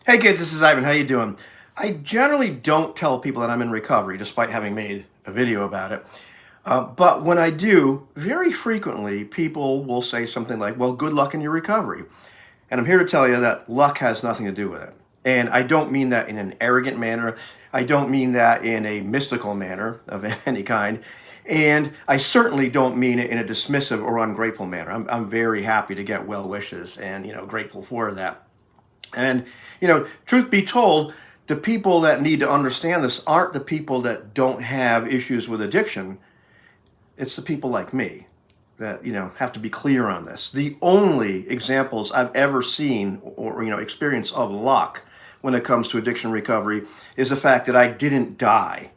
Hey kids, this is Ivan. How you doing? I generally don't tell people that I'm in recovery, despite having made a video about it. But when I do, very frequently people will say something like, well, good luck in your recovery. And I'm here to tell you that luck has nothing to do with it. And I don't mean that in an arrogant manner. I don't mean that in a mystical manner of any kind. And I certainly don't mean it in a dismissive or ungrateful manner. I'm very happy to get well wishes and, grateful for that. And, truth be told, the people that need to understand this aren't the people that don't have issues with addiction. It's the people like me that, have to be clear on this. The only examples I've ever seen or, experience of luck when it comes to addiction recovery is the fact that I didn't die,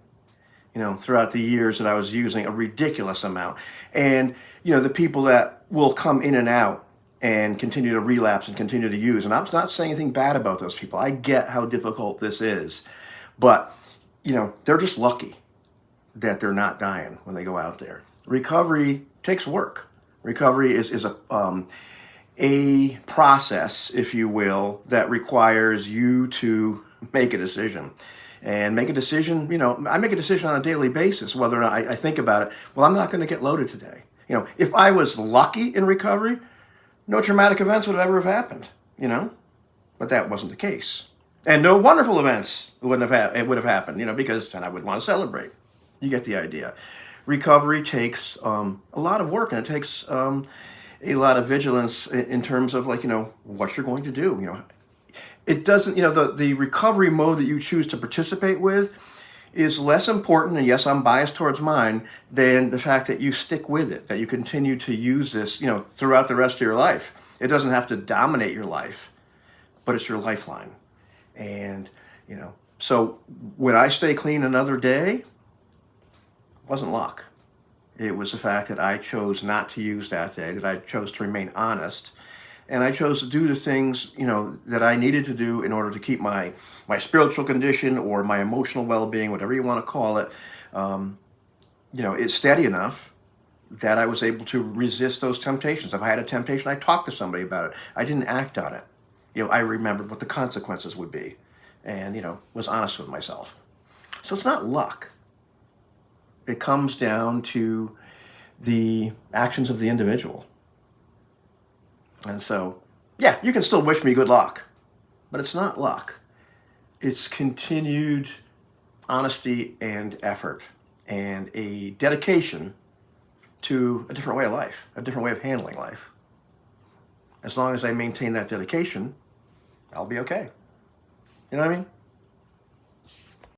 throughout the years that I was using a ridiculous amount. And, the people that will come in and out and continue to relapse and continue to use. And I'm not saying anything bad about those people. I get how difficult this is. But, they're just lucky that they're not dying when they go out there. Recovery takes work. Recovery is a process, if you will, that requires you to make a decision. And make a decision, I make a decision on a daily basis, whether or not I think about it. Well, I'm not going to get loaded today. If I was lucky in recovery, no traumatic events would ever have happened, but that wasn't the case. And no wonderful events would have happened, because then I would want to celebrate. You get the idea. Recovery takes a lot of work, and it takes a lot of vigilance in terms of what you're going to do. It doesn't, the recovery mode that you choose to participate with is less important, and yes, I'm biased towards mine, than the fact that you stick with it, that you continue to use this, throughout the rest of your life. It doesn't have to dominate your life, but it's your lifeline. And, so when I stay clean another day, it wasn't luck. It was the fact that I chose not to use that day, that I chose to remain honest, and I chose to do the things, that I needed to do in order to keep my spiritual condition or my emotional well-being, whatever you want to call it, it's steady enough that I was able to resist those temptations. If I had a temptation, I talked to somebody about it. I didn't act on it. I remembered what the consequences would be and, was honest with myself. So it's not luck. It comes down to the actions of the individual. And so, yeah, you can still wish me good luck, but it's not luck. It's continued honesty and effort and a dedication to a different way of life, a different way of handling life. As long as I maintain that dedication, I'll be okay. You know what I mean?